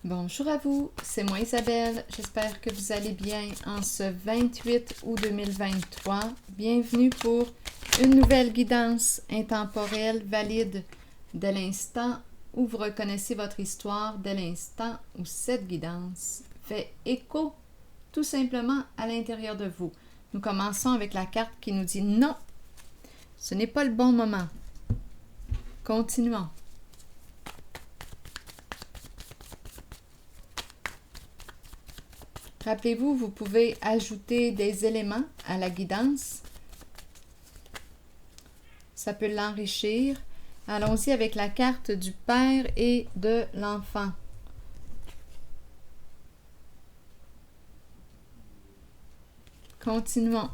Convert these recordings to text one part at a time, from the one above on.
Bonjour à vous, c'est moi Isabelle, j'espère que vous allez bien en ce 28 août 2023. Bienvenue pour une nouvelle guidance intemporelle valide dès l'instant où vous reconnaissez votre histoire, dès l'instant où cette guidance fait écho tout simplement à l'intérieur de vous. Nous commençons avec la carte qui nous dit non, ce n'est pas le bon moment. Continuons. Rappelez-vous, vous pouvez ajouter des éléments à la guidance. Ça peut l'enrichir. Allons-y avec la carte du père et de l'enfant. Continuons.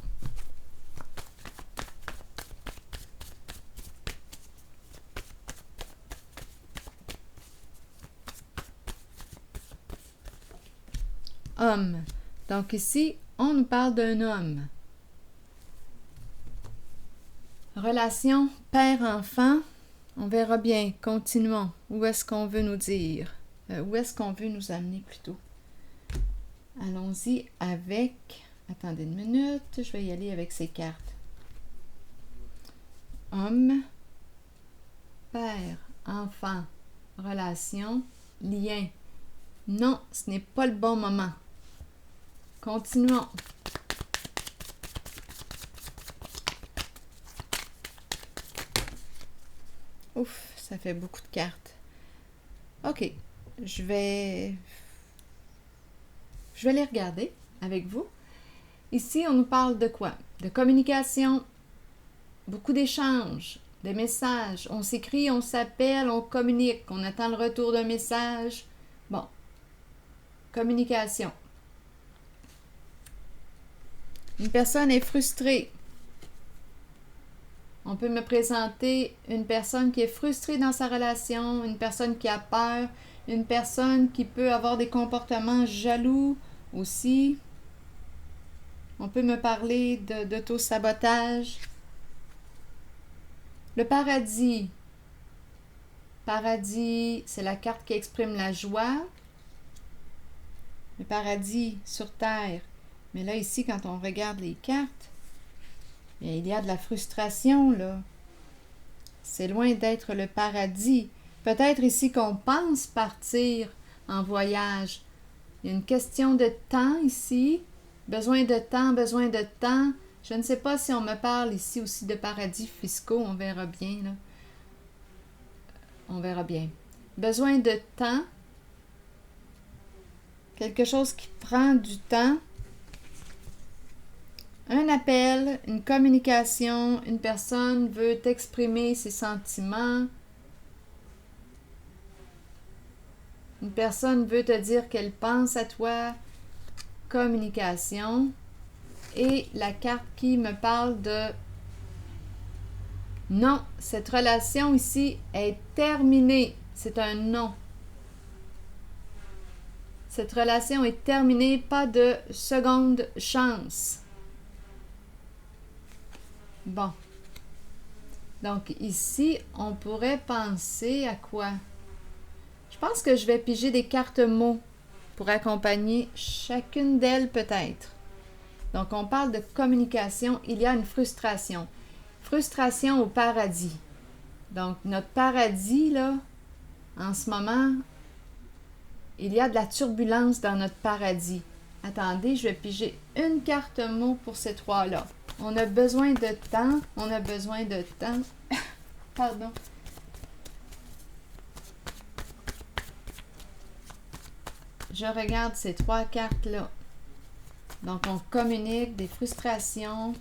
Homme. Donc ici, on nous parle d'un homme. Relation père-enfant, on verra bien. Continuons. Où est-ce qu'on veut nous dire? Où est-ce qu'on veut nous amener plutôt? Allons-y avec... Attendez une minute, je vais y aller avec ces cartes. Homme, père, enfant, relation, lien. Non, ce n'est pas le bon moment. Continuons. Ouf, ça fait beaucoup de cartes. OK, je vais les regarder avec vous. Ici, on nous parle de quoi? De communication, beaucoup d'échanges, des messages. On s'écrit, on s'appelle, on communique, on attend le retour d'un message. Bon, communication. Une personne est frustrée. On peut me présenter une personne qui est frustrée dans sa relation, une personne qui a peur, une personne qui peut avoir des comportements jaloux aussi. On peut me parler d'auto-sabotage. Le paradis. Paradis, c'est la carte qui exprime la joie. Le paradis sur terre. Mais là, ici, quand on regarde les cartes, il y a de la frustration, là. C'est loin d'être le paradis. Peut-être ici qu'on pense partir en voyage. Il y a une question de temps ici. Besoin de temps, besoin de temps. Je ne sais pas si on me parle ici aussi de paradis fiscaux. On verra bien, là. On verra bien. Besoin de temps. Quelque chose qui prend du temps. Un appel, une communication, une personne veut exprimer ses sentiments. Une personne veut te dire qu'elle pense à toi. Communication. Et la carte qui me parle de non, cette relation ici est terminée. C'est un non. Cette relation est terminée, pas de seconde chance. Bon. Donc ici, on pourrait penser à quoi? Je pense que je vais piger des cartes mots pour accompagner chacune d'elles peut-être. Donc on parle de communication, il y a une frustration. Frustration au paradis. Donc notre paradis, là, en ce moment, il y a de la turbulence dans notre paradis. Attendez, je vais piger une carte mot pour ces trois-là. On a besoin de temps. On a besoin de temps. Pardon. Je regarde ces trois cartes-là. Donc, on communique des frustrations.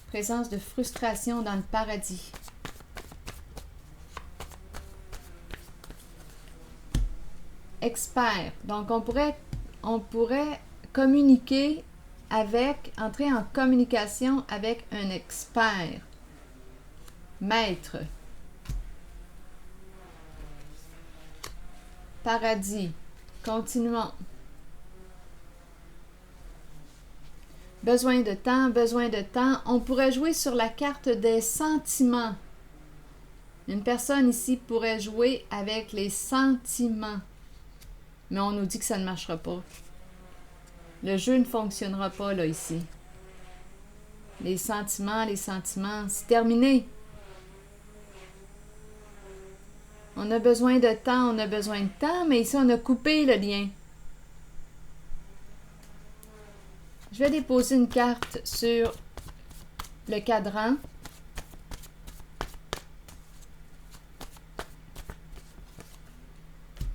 Présence de frustration dans le paradis. Expert. Donc, on pourrait communiquer entrer en communication avec un expert. Maître. Paradis. Continuons. Besoin de temps, besoin de temps. On pourrait jouer sur la carte des sentiments. Une personne ici pourrait jouer avec les sentiments. Mais on nous dit que ça ne marchera pas. Le jeu ne fonctionnera pas, là, ici. Les sentiments, c'est terminé. On a besoin de temps, mais ici, on a coupé le lien. Je vais déposer une carte sur le cadran.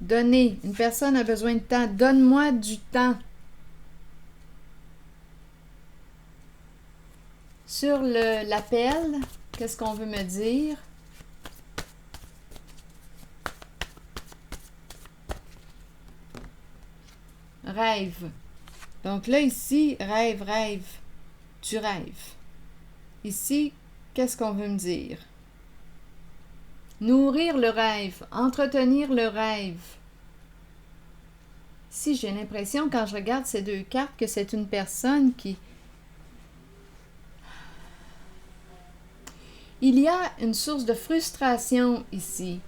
Donner. Une personne a besoin de temps. Donne-moi du temps. Sur l'appel, qu'est-ce qu'on veut me dire? Rêve. Donc là, ici, rêve. Tu rêves. Ici, qu'est-ce qu'on veut me dire? Nourrir le rêve, entretenir le rêve. Ici, j'ai l'impression, quand je regarde ces deux cartes, que c'est une personne qui... Il y a une source de frustration ici.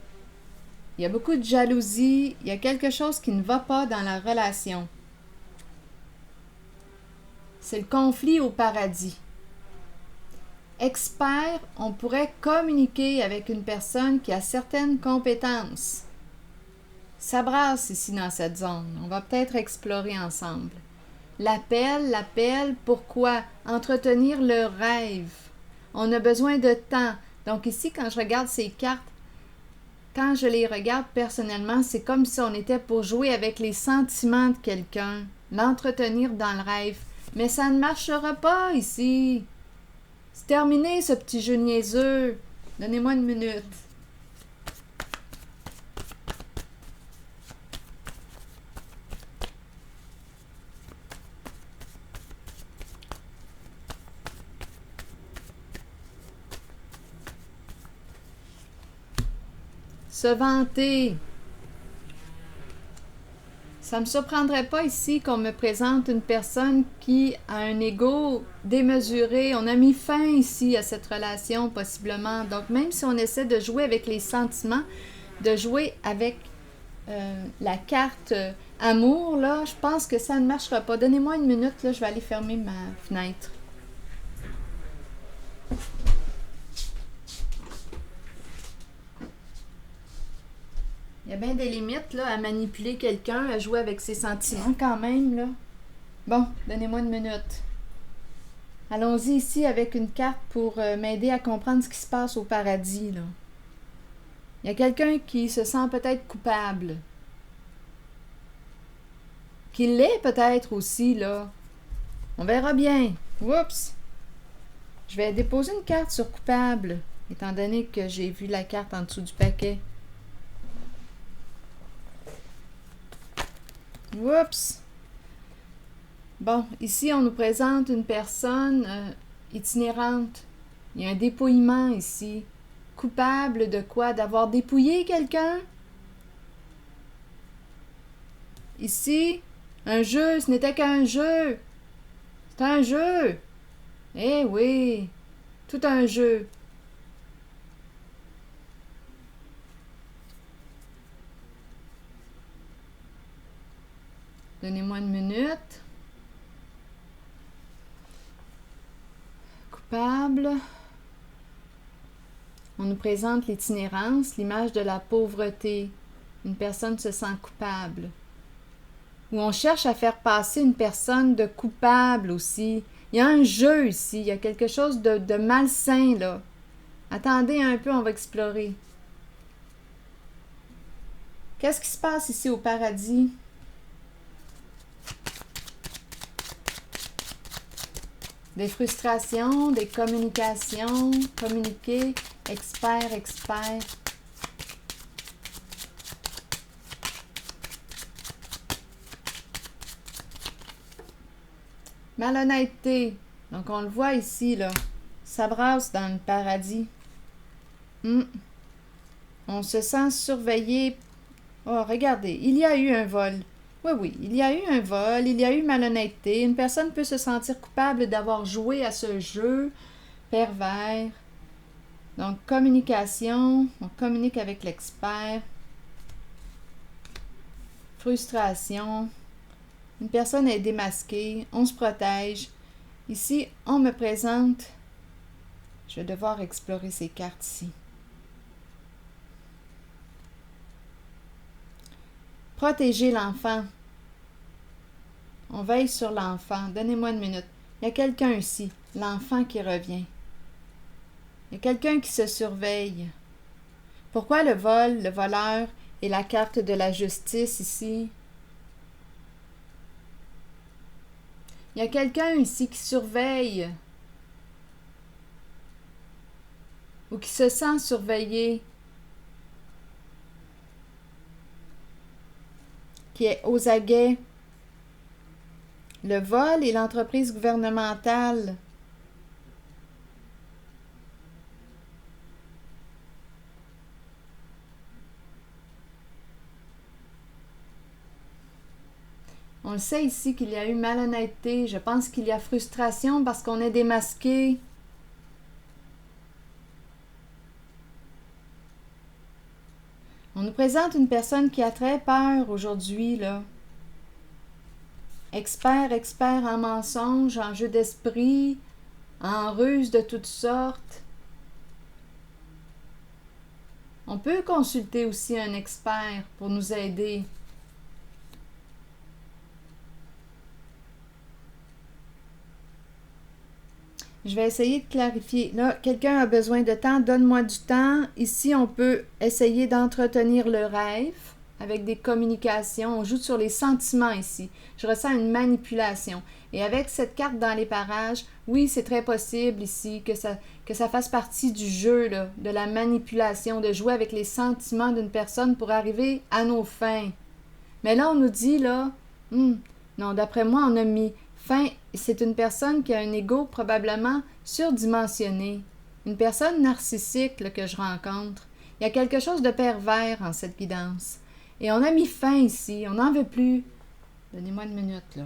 Il y a beaucoup de jalousie, il y a quelque chose qui ne va pas dans la relation. C'est le conflit au paradis. Expert, on pourrait communiquer avec une personne qui a certaines compétences. Ça brasse ici dans cette zone. On va peut-être explorer ensemble. L'appel, pourquoi? Entretenir le rêve. On a besoin de temps. Donc ici, quand je regarde ces cartes, quand je les regarde personnellement, c'est comme si on était pour jouer avec les sentiments de quelqu'un, l'entretenir dans le rêve. Mais ça ne marchera pas ici. C'est terminé ce petit jeu niaiseux. Donnez-moi une minute. Se vanter. Ça ne me surprendrait pas ici qu'on me présente une personne qui a un ego démesuré. On a mis fin ici à cette relation, possiblement. Donc, même si on essaie de jouer avec les sentiments, de jouer avec la carte amour, là, je pense que ça ne marchera pas. Donnez-moi une minute, là, je vais aller fermer ma fenêtre. Il y a bien des limites là, à manipuler quelqu'un, à jouer avec ses sentiments quand même. Là. Bon, donnez-moi une minute. Allons-y ici avec une carte pour m'aider à comprendre ce qui se passe au paradis. Là. Il y a quelqu'un qui se sent peut-être coupable. Qui l'est peut-être aussi. Là. On verra bien. Oups! Je vais déposer une carte sur coupable, étant donné que j'ai vu la carte en dessous du paquet. Oups! Bon, ici, on nous présente une personne itinérante. Il y a un dépouillement ici. Coupable de quoi? D'avoir dépouillé quelqu'un? Ici, un jeu, ce n'était qu'un jeu. C'est un jeu. Eh oui, tout un jeu. Donnez-moi une minute. Coupable. On nous présente l'itinérance, l'image de la pauvreté. Une personne se sent coupable. Ou on cherche à faire passer une personne de coupable aussi. Il y a un jeu ici, il y a quelque chose de malsain là. Attendez un peu, on va explorer. Qu'est-ce qui se passe ici au paradis? Des frustrations, des communications, communiquer, expert. Malhonnêteté. Donc, on le voit ici, là. Ça brasse dans le paradis. On se sent surveillé. Oh, regardez, il y a eu un vol. Oui, il y a eu un vol, il y a eu malhonnêteté. Une personne peut se sentir coupable d'avoir joué à ce jeu pervers. Donc, communication, on communique avec l'expert. frustration. Une personne est démasquée, on se protège. Ici, on me présente. Je vais devoir explorer ces cartes ici. Protéger l'enfant. On veille sur l'enfant. Donnez-moi une minute. Il y a quelqu'un ici, l'enfant qui revient. Il y a quelqu'un qui se surveille. Pourquoi le vol, le voleur et la carte de la justice ici? Il y a quelqu'un ici qui surveille ou qui se sent surveillé, qui est aux aguets. Le vol et l'entreprise gouvernementale. On le sait ici qu'il y a eu malhonnêteté. Je pense qu'il y a frustration parce qu'on est démasqué. On nous présente une personne qui a très peur aujourd'hui, là. Expert en mensonges, en jeu d'esprit, en ruse de toutes sortes. On peut consulter aussi un expert pour nous aider. Je vais essayer de clarifier. Là, quelqu'un a besoin de temps, donne-moi du temps. Ici, on peut essayer d'entretenir le rêve avec des communications. On joue sur les sentiments ici. Je ressens une manipulation. Et avec cette carte dans les parages, oui, c'est très possible ici que ça fasse partie du jeu, là, de la manipulation, de jouer avec les sentiments d'une personne pour arriver à nos fins. Mais là, on nous dit, là, non, d'après moi, on a mis fin, c'est une personne qui a un ego probablement surdimensionné. Une personne narcissique là, que je rencontre. Il y a quelque chose de pervers en cette guidance. Et on a mis fin ici, on n'en veut plus. Donnez-moi une minute, là.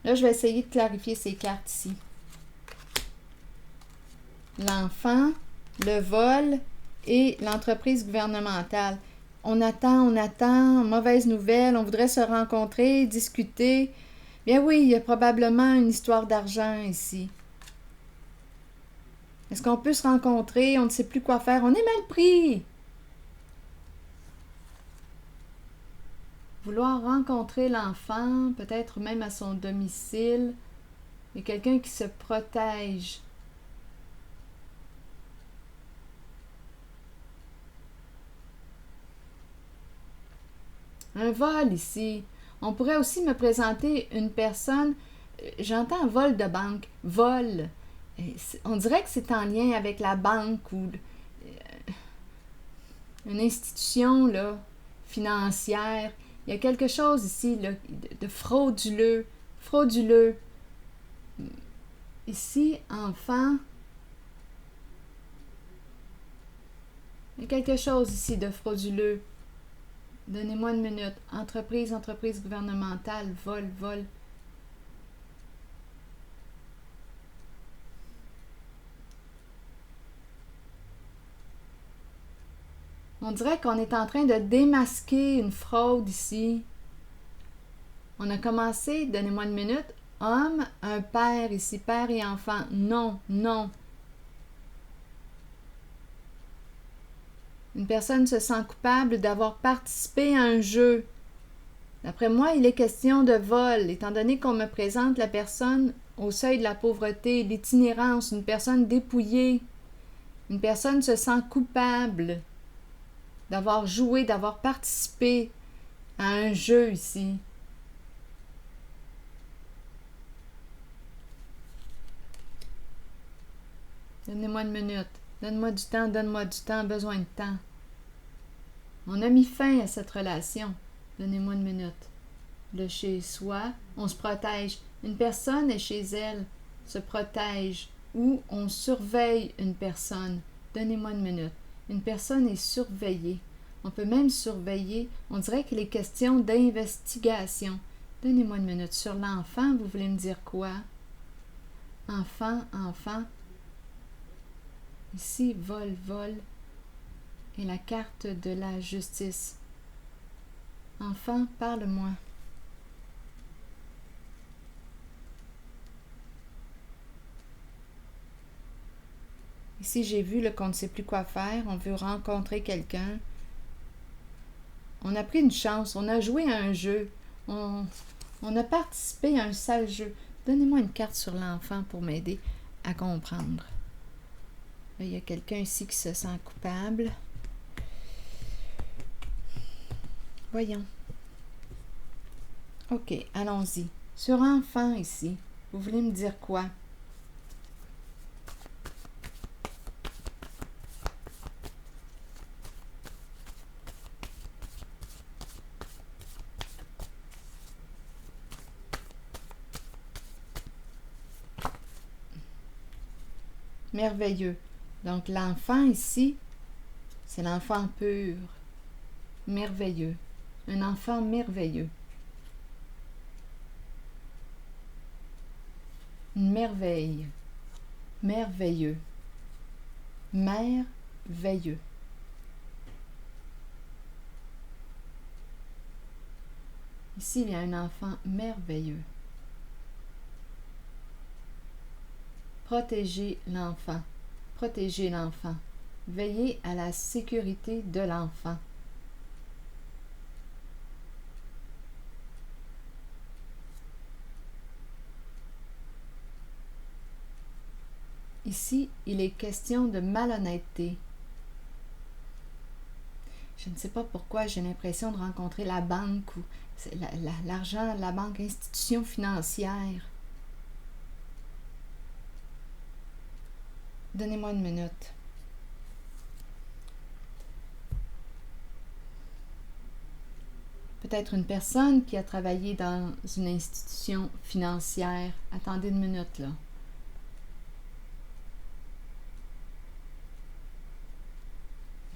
Là, je vais essayer de clarifier ces cartes ici. L'enfant, le vol et l'entreprise gouvernementale. On attend, mauvaise nouvelle, on voudrait se rencontrer, discuter. Bien oui, il y a probablement une histoire d'argent ici. Est-ce qu'on peut se rencontrer? On ne sait plus quoi faire. On est mal pris. Vouloir rencontrer l'enfant, peut-être même à son domicile. Il y a quelqu'un qui se protège. Un vol ici. On pourrait aussi me présenter une personne, j'entends vol de banque, vol. On dirait que c'est en lien avec la banque ou une institution là, financière. Il y a quelque chose ici là, de frauduleux. Frauduleux. Ici, enfant. Il y a quelque chose ici de frauduleux. Donnez-moi une minute. Entreprise gouvernementale, vol. On dirait qu'on est en train de démasquer une fraude ici. On a commencé, donnez-moi une minute, homme, un père ici, père et enfant. Non. Une personne se sent coupable d'avoir participé à un jeu. D'après moi, il est question de vol, étant donné qu'on me présente la personne au seuil de la pauvreté, l'itinérance, une personne dépouillée. Une personne se sent coupable d'avoir joué, d'avoir participé à un jeu ici. Donnez-moi une minute. Donne-moi du temps, besoin de temps. On a mis fin à cette relation. Donnez-moi une minute. Le chez soi, on se protège. Une personne est chez elle, se protège. Ou on surveille une personne. Donnez-moi une minute. Une personne est surveillée. On peut même surveiller. On dirait qu'il est question d'investigation. Donnez-moi une minute. Sur l'enfant, vous voulez me dire quoi? Enfant. Ici, vol. Et la carte de la justice. Enfant, parle-moi. Ici, j'ai vu qu'on ne sait plus quoi faire. On veut rencontrer quelqu'un. On a pris une chance. On a joué à un jeu. On a participé à un sale jeu. Donnez-moi une carte sur l'enfant pour m'aider à comprendre. Là, il y a quelqu'un ici qui se sent coupable. Voyons. OK, allons-y. Sur enfant ici, vous voulez me dire quoi? Merveilleux. Donc, l'enfant ici, c'est l'enfant pur. Merveilleux. Un enfant merveilleux. Une merveille. Merveilleux. Merveilleux. Ici, il y a un enfant merveilleux. Protégez l'enfant. Protégez l'enfant. Veillez à la sécurité de l'enfant. Ici, il est question de malhonnêteté. Je ne sais pas pourquoi j'ai l'impression de rencontrer la banque ou l'argent, la banque, institution financière. Donnez-moi une minute. Peut-être une personne qui a travaillé dans une institution financière. Attendez une minute, là.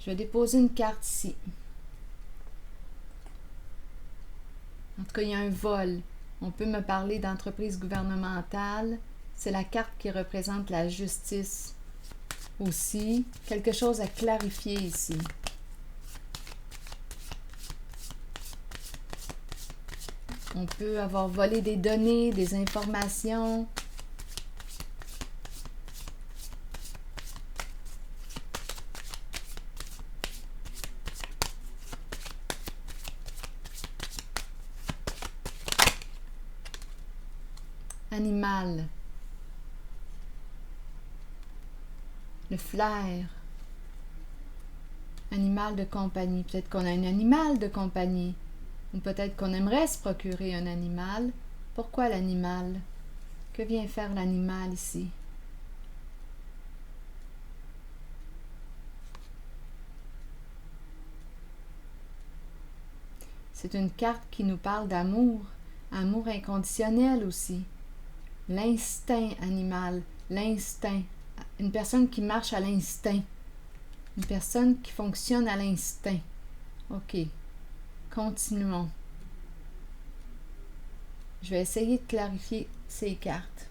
Je vais déposer une carte ici. En tout cas, il y a un vol. On peut me parler d'entreprise gouvernementale. C'est la carte qui représente la justice. Aussi, quelque chose à clarifier ici. On peut avoir volé des données, des informations. Animal. Le flair. Animal de compagnie. Peut-être qu'on a un animal de compagnie. Ou peut-être qu'on aimerait se procurer un animal. Pourquoi l'animal? Que vient faire l'animal ici? C'est une carte qui nous parle d'amour. Amour inconditionnel aussi. L'instinct animal. L'instinct. Une personne qui marche à l'instinct. Une personne qui fonctionne à l'instinct. OK. Continuons. Je vais essayer de clarifier ces cartes.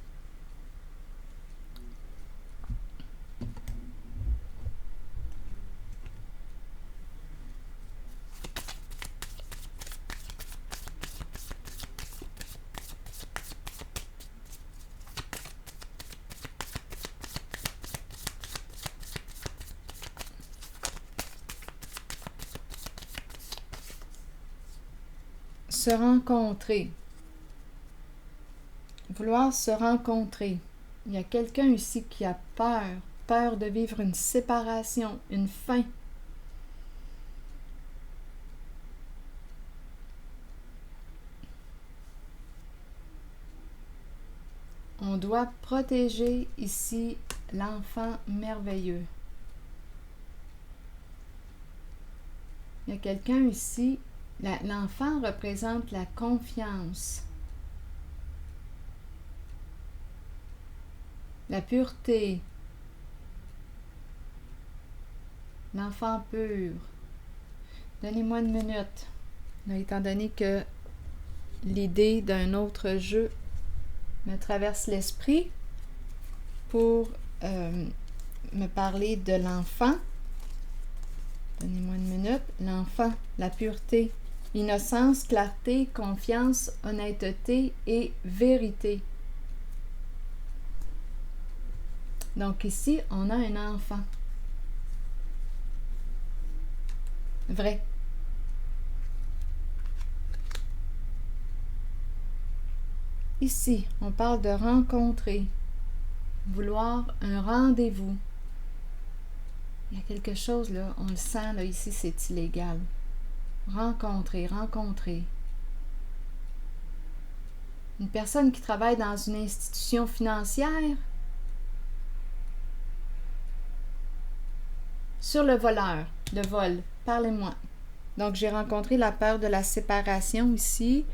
Se rencontrer. Vouloir se rencontrer. Il y a quelqu'un ici qui a peur. Peur de vivre une séparation, une fin. On doit protéger ici l'enfant merveilleux. Il y a quelqu'un ici. L'enfant représente la confiance, la pureté, l'enfant pur. Donnez-moi une minute. Là, étant donné que l'idée d'un autre jeu me traverse l'esprit pour me parler de l'enfant. Donnez-moi une minute. L'enfant, la pureté, Innocence, clarté, confiance, honnêteté et vérité. Donc ici, on a un enfant. Vrai. Ici, on parle de rencontrer, vouloir un rendez-vous. Il y a quelque chose là, on le sent là, ici c'est illégal. Rencontrer, rencontrer. Une personne qui travaille dans une institution financière. Sur le voleur, le vol, parlez-moi. Donc j'ai rencontré la peur de la séparation ici.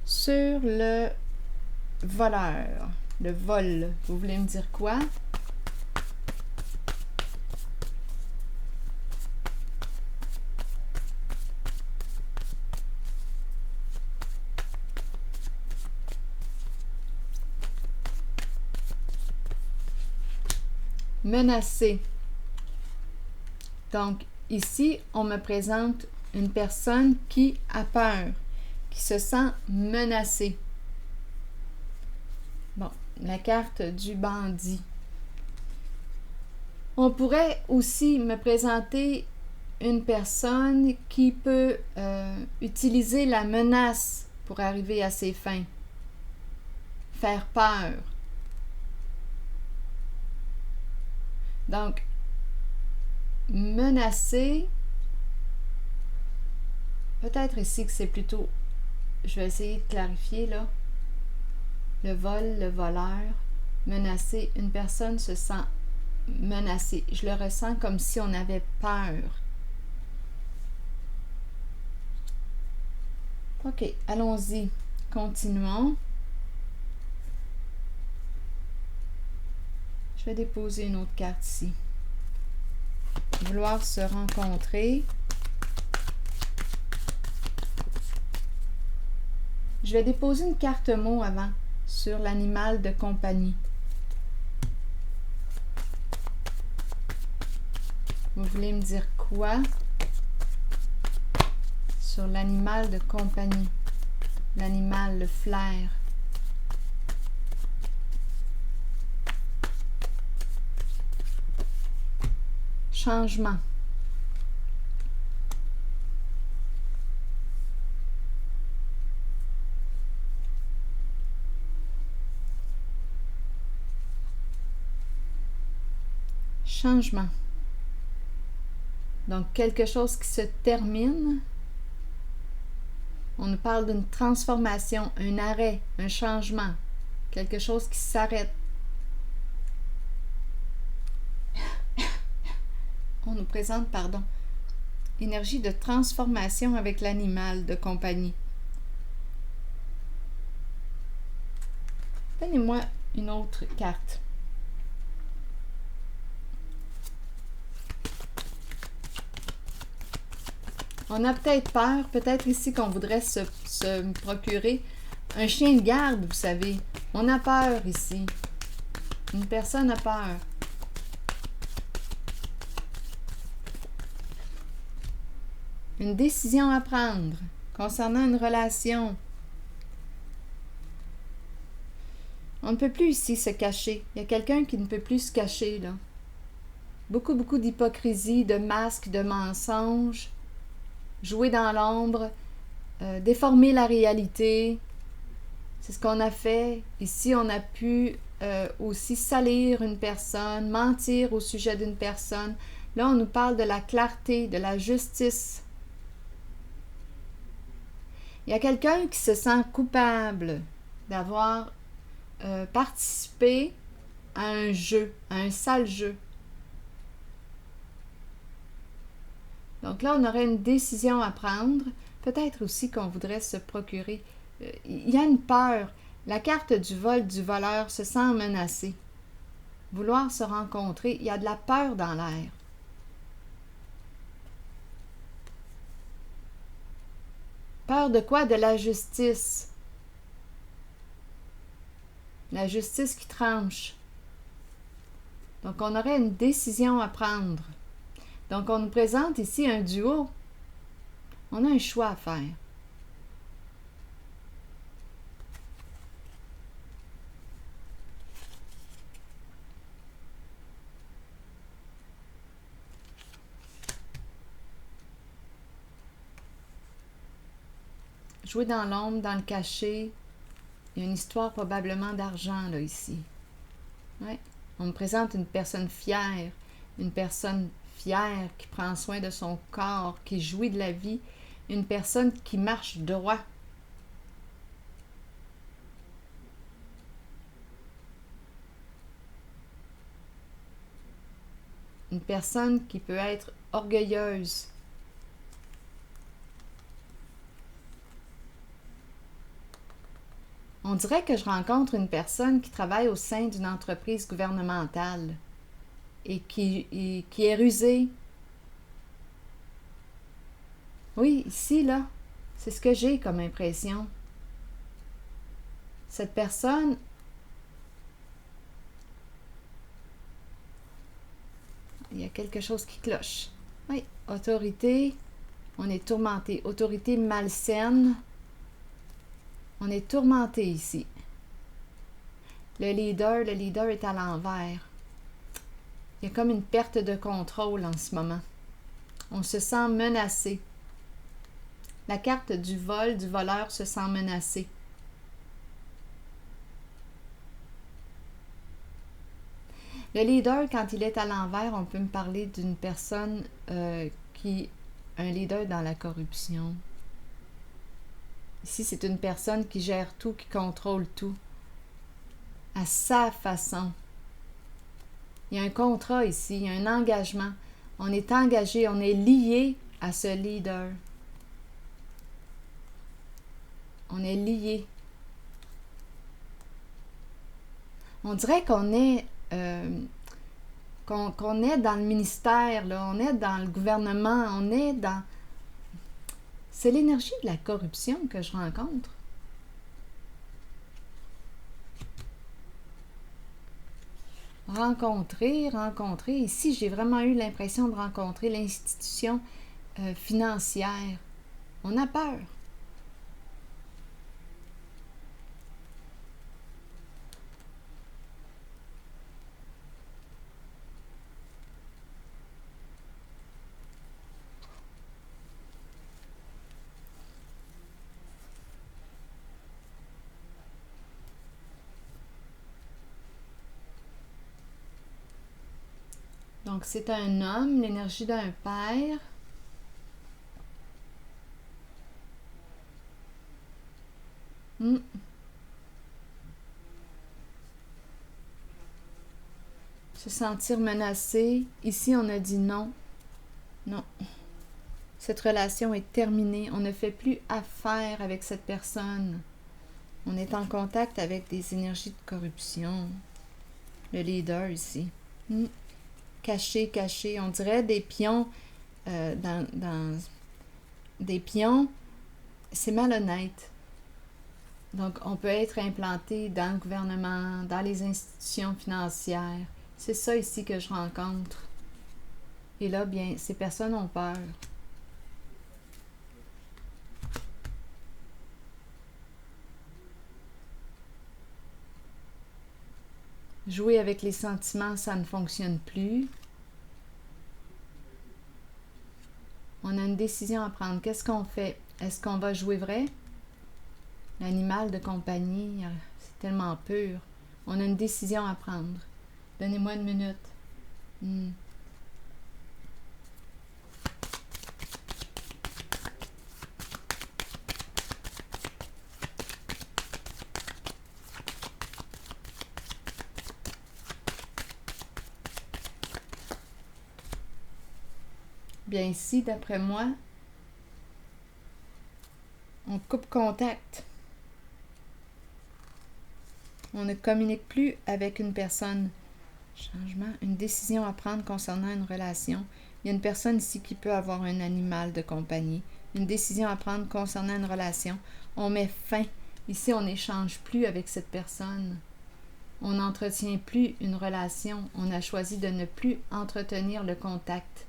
Sur le voleur, le vol, vous voulez me dire quoi? Menacé. Donc ici, on me présente une personne qui a peur, qui se sent menacée. Bon, la carte du bandit. On pourrait aussi me présenter une personne qui peut utiliser la menace pour arriver à ses fins. Faire peur. Donc, menacer, peut-être ici que c'est plutôt, je vais essayer de clarifier là, le vol, le voleur, menacer, une personne se sent menacée. Je le ressens comme si on avait peur. Ok, allons-y, continuons. Je vais déposer une autre carte ici. Vouloir se rencontrer. Je vais déposer une carte mot avant sur l'animal de compagnie. Vous voulez me dire quoi sur l'animal de compagnie? L'animal, le flair. Changement. Changement. Donc, quelque chose qui se termine. On nous parle d'une transformation, un arrêt, un changement. Quelque chose qui s'arrête. On nous présente, énergie de transformation avec l'animal de compagnie. Donnez-moi une autre carte. On a peut-être peur, peut-être ici qu'on voudrait se procurer un chien de garde, vous savez. On a peur ici. Une personne a peur. Une décision à prendre concernant une relation. On ne peut plus ici se cacher. Il y a quelqu'un qui ne peut plus se cacher, là. Beaucoup d'hypocrisie, de masques, de mensonges. Jouer dans l'ombre, déformer la réalité. C'est ce qu'on a fait. Ici, on a pu aussi salir une personne, mentir au sujet d'une personne. Là, on nous parle de la clarté, de la justice. Il y a quelqu'un qui se sent coupable d'avoir participé à un jeu, à un sale jeu. Donc là, on aurait une décision à prendre. Peut-être aussi qu'on voudrait se procurer. Il y a une peur. La carte du vol, du voleur se sent menacée. Vouloir se rencontrer, il y a de la peur dans l'air. Peur de quoi? De la justice. La justice qui tranche. Donc, on aurait une décision à prendre. Donc, on nous présente ici un duo. On a un choix à faire. Jouer dans l'ombre, dans le cachet. Il y a une histoire probablement d'argent, là, ici. Ouais. On me présente une personne fière qui prend soin de son corps, qui jouit de la vie, une personne qui marche droit. Une personne qui peut être orgueilleuse. On dirait que je rencontre une personne qui travaille au sein d'une entreprise gouvernementale et qui est rusée. Oui, ici, là, c'est ce que j'ai comme impression. Cette personne, il y a quelque chose qui cloche. Oui, autorité, on est tourmenté. Autorité malsaine, on est tourmenté ici. Le leader est à l'envers. Il y a comme une perte de contrôle en ce moment. On se sent menacé. La carte du voleur se sent menacé. Le leader, quand il est à l'envers, on peut me parler d'une personne qui un leader dans la corruption. Ici, c'est une personne qui gère tout, qui contrôle tout, à sa façon. Il y a un contrat ici, il y a un engagement. On est engagé, on est lié à ce leader. On est lié. On dirait qu'on est qu'on est dans le ministère, là, on est dans le gouvernement, on est dans... C'est l'énergie de la corruption que je rencontre. Rencontrer. Ici, j'ai vraiment eu l'impression de rencontrer l'institution financière. On a peur. Donc, c'est un homme, l'énergie d'un père. Se sentir menacé. Ici, on a dit non. Non. Cette relation est terminée. On ne fait plus affaire avec cette personne. On est en contact avec des énergies de corruption. Le leader ici. Caché. On dirait des pions des pions. C'est malhonnête. Donc, on peut être implanté dans le gouvernement, dans les institutions financières. C'est ça ici que je rencontre. Et là, bien, ces personnes ont peur. Jouer avec les sentiments, ça ne fonctionne plus. On a une décision à prendre. Qu'est-ce qu'on fait? Est-ce qu'on va jouer vrai? L'animal de compagnie, c'est tellement pur. On a une décision à prendre. Donnez-moi une minute. Bien ici, d'après moi, on coupe contact. On ne communique plus avec une personne. Changement, une décision à prendre concernant une relation. Il y a une personne ici qui peut avoir un animal de compagnie. Une décision à prendre concernant une relation. On met fin. Ici, on n'échange plus avec cette personne. On n'entretient plus une relation. On a choisi de ne plus entretenir le contact.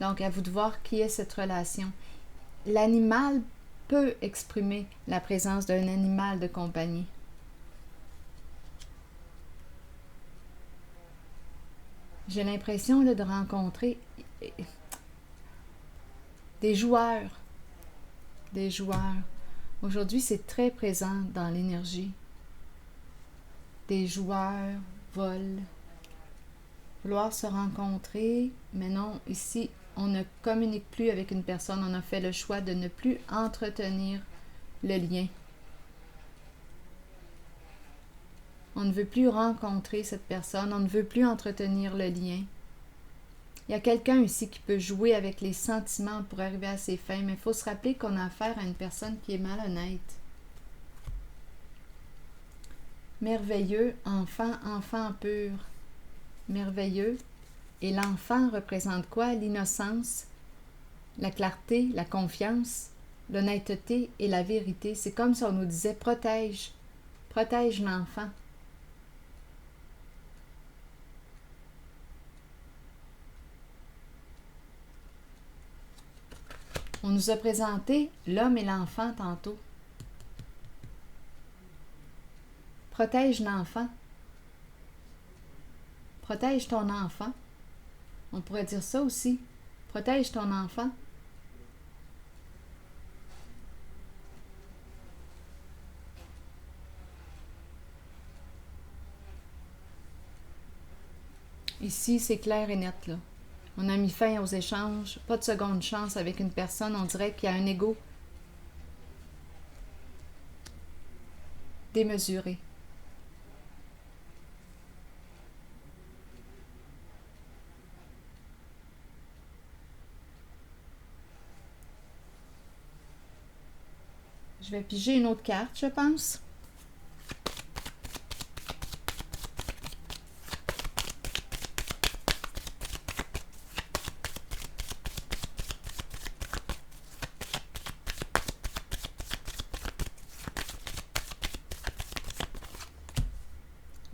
Donc, à vous de voir qui est cette relation. l'animal peut exprimer la présence d'un animal de compagnie. J'ai l'impression là, de rencontrer des joueurs. Des joueurs. Aujourd'hui, c'est très présent dans l'énergie. Des joueurs veulent vouloir se rencontrer, mais non, ici, on ne communique plus avec une personne. On a fait le choix de ne plus entretenir le lien. On ne veut plus rencontrer cette personne, on ne veut plus entretenir le lien. Il y a quelqu'un ici qui peut jouer avec les sentiments pour arriver à ses fins, mais il faut se rappeler qu'on a affaire à une personne qui est malhonnête. Merveilleux, enfant, enfant pur. Merveilleux. Et l'enfant représente quoi? L'innocence, la clarté, la confiance, l'honnêteté et la vérité. C'est comme si on nous disait protège l'enfant. On nous a présenté l'homme et l'enfant tantôt. Protège l'enfant. Protège ton enfant. On pourrait dire ça aussi. Protège ton enfant. Ici, c'est clair et net, là. On a mis fin aux échanges. Pas de seconde chance avec une personne. On dirait qu'il y a un ego démesuré. Je vais piger une autre carte, je pense.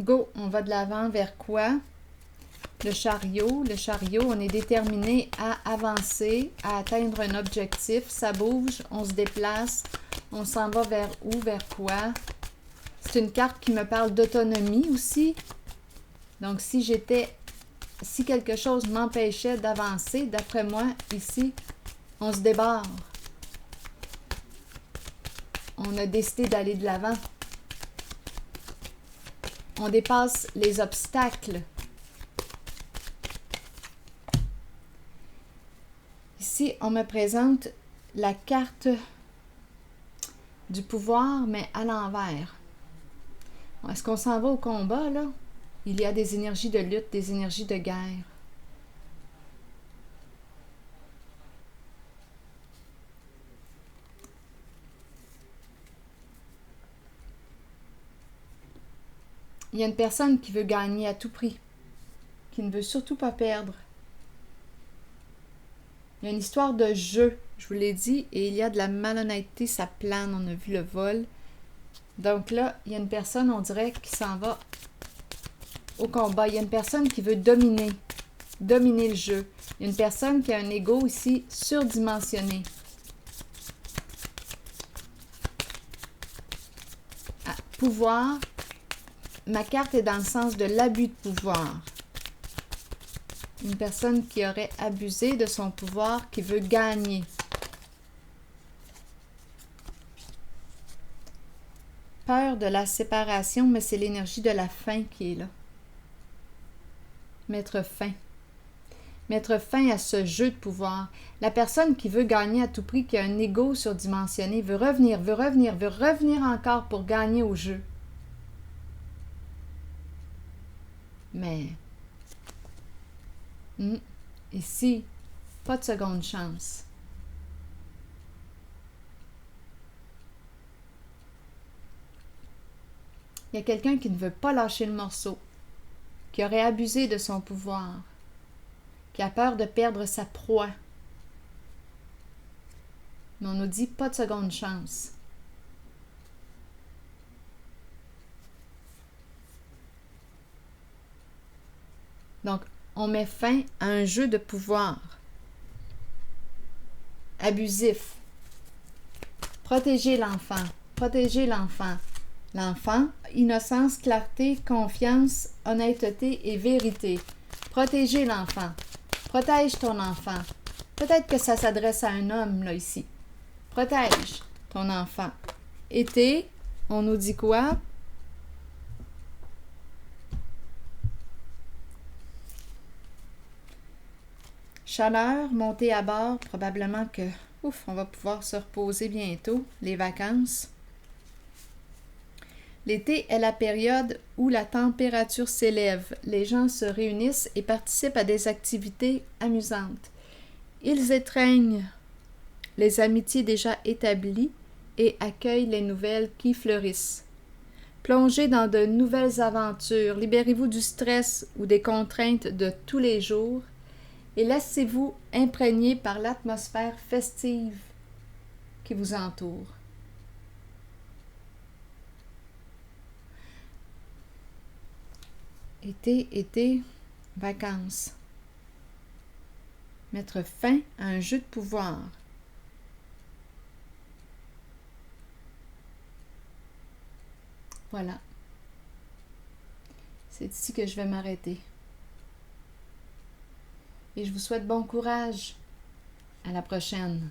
Go, on va de l'avant vers quoi? Le chariot, on est déterminé à avancer, à atteindre un objectif. Ça bouge, on se déplace, on s'en va vers où, vers quoi? C'est une carte qui me parle d'autonomie aussi. Donc, si quelque chose m'empêchait d'avancer, d'après moi, ici, on se débarre. On a décidé d'aller de l'avant. On dépasse les obstacles. Ici, on me présente la carte du pouvoir, mais à l'envers. Est-ce qu'on s'en va au combat, là? Il y a des énergies de lutte, des énergies de guerre. Il y a une personne qui veut gagner à tout prix, qui ne veut surtout pas perdre. Il y a une histoire de jeu, je vous l'ai dit, et il y a de la malhonnêteté, ça plane, on a vu le vol. Donc là, il y a une personne, on dirait, qui s'en va au combat. Il y a une personne qui veut dominer le jeu. Il y a une personne qui a un ego ici surdimensionné. Pouvoir, ma carte est dans le sens de l'abus de pouvoir. Une personne qui aurait abusé de son pouvoir, qui veut gagner. Peur de la séparation, mais c'est l'énergie de la fin qui est là. Mettre fin. Mettre fin à ce jeu de pouvoir. La personne qui veut gagner à tout prix, qui a un ego surdimensionné, veut revenir encore pour gagner au jeu. Mais ici, pas de seconde chance. Il y a quelqu'un qui ne veut pas lâcher le morceau, qui aurait abusé de son pouvoir, qui a peur de perdre sa proie. Mais on nous dit pas de seconde chance. Donc, on met fin à un jeu de pouvoir abusif. Protéger l'enfant. Protéger l'enfant. L'enfant, innocence, clarté, confiance, honnêteté et vérité. Protéger l'enfant. Protège ton enfant. Peut-être que ça s'adresse à un homme, là, ici. Protège ton enfant. Été, on nous dit quoi? Chaleur, montée à bord, probablement que, on va pouvoir se reposer bientôt, les vacances. L'été est la période où la température s'élève. Les gens se réunissent et participent à des activités amusantes. Ils étreignent les amitiés déjà établies et accueillent les nouvelles qui fleurissent. Plongez dans de nouvelles aventures, libérez-vous du stress ou des contraintes de tous les jours et laissez-vous imprégner par l'atmosphère festive qui vous entoure. Été, vacances. Mettre fin à un jeu de pouvoir. Voilà. C'est ici que je vais m'arrêter. Et je vous souhaite bon courage. À la prochaine.